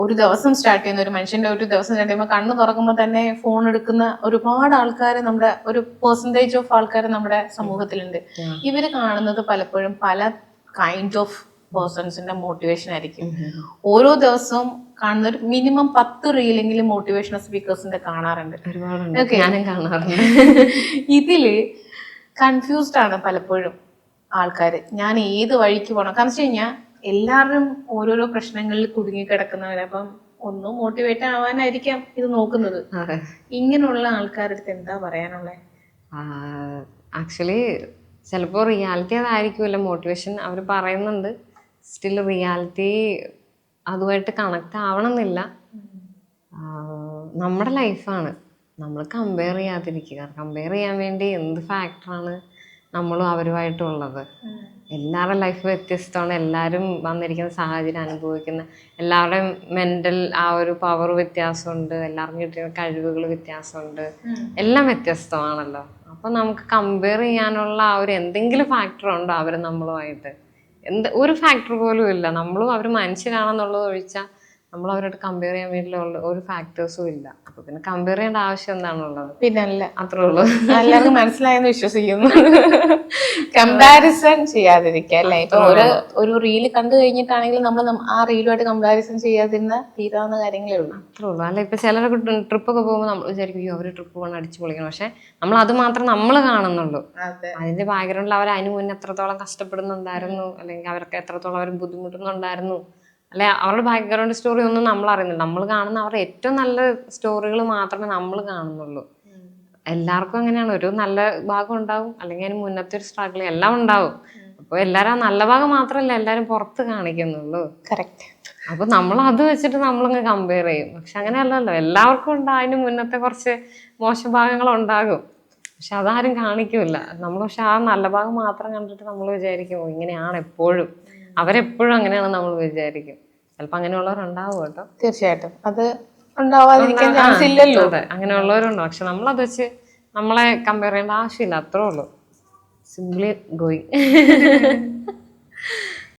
ഒരു ദിവസം സ്റ്റാർട്ട് ചെയ്യുന്ന ഒരു മനുഷ്യന്റെ ഒരു ദിവസം സ്റ്റാർട്ട് ചെയ്യുമ്പോൾ കണ്ണ് തുറക്കുമ്പോൾ തന്നെ ഫോൺ എടുക്കുന്ന ഒരുപാട് ആൾക്കാർ, നമ്മുടെ ഒരു പെർസെന്റേജ് ഓഫ് ആൾക്കാർ നമ്മുടെ സമൂഹത്തിലുണ്ട്. ഇവര് കാണുന്നത് പലപ്പോഴും പല കൈൻഡ് ഓഫ് പേഴ്സൺസിന്റെ മോട്ടിവേഷൻ ആയിരിക്കും. ഓരോ ദിവസവും കാണുന്ന ഒരു മിനിമം 10 റീലെങ്കിലും മോട്ടിവേഷണൽ സ്പീക്കേഴ്സിന്റെ കാണാറുണ്ട്. ഇതില് കൺഫ്യൂസ്ഡ് ആണ് പലപ്പോഴും ആൾക്കാര്, ഞാൻ ഏത് വഴിക്ക് പോകണം. കാരണം വെച്ച് കഴിഞ്ഞാൽ എല്ലാവരും ഓരോരോ പ്രശ്നങ്ങളിൽ കുടുങ്ങി കിടക്കുന്നവര്. അപ്പം ഒന്നും മോട്ടിവേറ്റ് ആവാനായിരിക്കാം ഇത് നോക്കുന്നത്. ഇങ്ങനെയുള്ള ആൾക്കാരുടെ അടുത്ത് എന്താ പറയാനുള്ളത്? ആക്ച്വലി ചിലപ്പോൾ റിയാലിറ്റി അതായിരിക്കുമല്ലോ മോട്ടിവേഷൻ അവർ പറയുന്നുണ്ട്. സ്റ്റിൽ റിയാലിറ്റി അതുമായിട്ട് കണക്ട് ആവണമെന്നില്ല. നമ്മുടെ ലൈഫാണ്, നമ്മൾ കമ്പയർ ചെയ്യാതിരിക്കുക. കമ്പയർ ചെയ്യാൻ വേണ്ടി എന്ത് ഫാക്ടറാണ് നമ്മളും അവരുമായിട്ടുള്ളത്? എല്ലാവരുടെ ലൈഫ് വ്യത്യസ്തമാണ്. എല്ലാവരും വന്നിരിക്കുന്ന സാഹചര്യം അനുഭവിക്കുന്ന എല്ലാവരുടെയും മെൻ്റൽ ആ ഒരു പവർ വ്യത്യാസമുണ്ട്. എല്ലാവർക്കും കിട്ടുന്ന കഴിവുകൾ വ്യത്യാസമുണ്ട്. എല്ലാം വ്യത്യസ്തമാണല്ലോ. അപ്പം നമുക്ക് കമ്പയർ ചെയ്യാനുള്ള ആ ഒരു എന്തെങ്കിലും ഫാക്ടർ ഉണ്ടോ അവർ നമ്മളുമായിട്ട്? ഒരു ഫാക്ടർ പോലും ഇല്ല. നമ്മളും അവർ മനുഷ്യരാണെന്നുള്ളത് ഒഴിച്ചാൽ നമ്മൾ അവരോട് കമ്പയർ ചെയ്യാൻ വേണ്ടിയുള്ള ഒരു ഫാക്ടേഴ്സും ഇല്ല. അപ്പൊ പിന്നെ കമ്പയർ ചെയ്യേണ്ട ആവശ്യം എന്താണുള്ളത്? പിന്നല്ല, അത്രേ ഉള്ളൂ. എല്ലാവർക്കും മനസ്സിലായെന്ന് വിശ്വസിക്കുന്നു. കമ്പാരിസൺ ചെയ്യാതിരിക്കുക അല്ലേ? ഇപ്പൊ ഒരു റീല് കണ്ടു കഴിഞ്ഞിട്ടാണെങ്കിലും നമ്മൾ ആ റീലുമായിട്ട് കമ്പാരിസൺ ചെയ്യാതിരുന്ന തീരാവുന്ന കാര്യങ്ങളേ ഉള്ളൂ. അത്രേ ഉള്ളൂ. അല്ല, ഇപ്പൊ ചിലരൊക്കെ ട്രിപ്പൊക്കെ പോകുമ്പോൾ നമ്മൾ വിചാരിക്കും അവര് ട്രിപ്പ് പോകണം, അടിച്ചു പൊളിക്കണം. പക്ഷെ നമ്മൾ അത് മാത്രം നമ്മൾ കാണുന്നുള്ളൂ. അതിന്റെ ബാക്ക്ഗ്രൗണ്ടിൽ അവർ അതിന് മുന്നേ എത്രത്തോളം കഷ്ടപ്പെടുന്നുണ്ടായിരുന്നു, അല്ലെങ്കിൽ അവർക്ക് എത്രത്തോളം അവർ ബുദ്ധിമുട്ടുന്നുണ്ടായിരുന്നു, അല്ലെ അവരുടെ ബാക്ക്ഗ്രൗണ്ട് സ്റ്റോറി ഒന്നും നമ്മൾ അറിയുന്നില്ല. നമ്മൾ കാണുന്ന അവരുടെ ഏറ്റവും നല്ല സ്റ്റോറികൾ മാത്രമേ നമ്മൾ കാണുന്നുള്ളൂ. എല്ലാവർക്കും അങ്ങനെയാണ്. ഒരു നല്ല ഭാഗം ഉണ്ടാവും, അല്ലെങ്കിൽ അതിന് മുന്നത്തെ ഒരു സ്ട്രഗിൾ എല്ലാം ഉണ്ടാവും. അപ്പൊ എല്ലാരും ആ നല്ല ഭാഗം മാത്രമല്ല എല്ലാരും പുറത്ത് കാണിക്കുന്നുള്ളൂ. കറക്റ്റ്. അപ്പൊ നമ്മൾ അത് വെച്ചിട്ട് നമ്മളങ്ങ് കമ്പയർ ചെയ്യും. പക്ഷെ അങ്ങനെയല്ലല്ലോ, എല്ലാവർക്കും ഉണ്ട് അതിന് മുന്നത്തെ കുറച്ച് മോശഭാഗങ്ങൾ ഉണ്ടാകും. പക്ഷെ അതാരും കാണിക്കൂല. നമ്മൾ പക്ഷെ ആ നല്ല ഭാഗം മാത്രം കണ്ടിട്ട് നമ്മൾ വിചാരിക്കും ഇങ്ങനെയാണ് എപ്പോഴും, അവരെപ്പോഴും അങ്ങനെയാണ് നമ്മൾ വിചാരിക്കും. ചിലപ്പോ അങ്ങനെയുള്ളവരുണ്ടാവും കേട്ടോ. തീർച്ചയായിട്ടും അത് ഉണ്ടാവാതിരിക്കാൻ ചാൻസ് ഇല്ലല്ലോ. അതെ, അങ്ങനെയുള്ളവരുണ്ടോ. പക്ഷെ നമ്മളത് വെച്ച് നമ്മളെ കമ്പയർ ചെയ്യേണ്ട ആവശ്യമില്ല. അത്രേ ഉള്ളൂ. Simply going.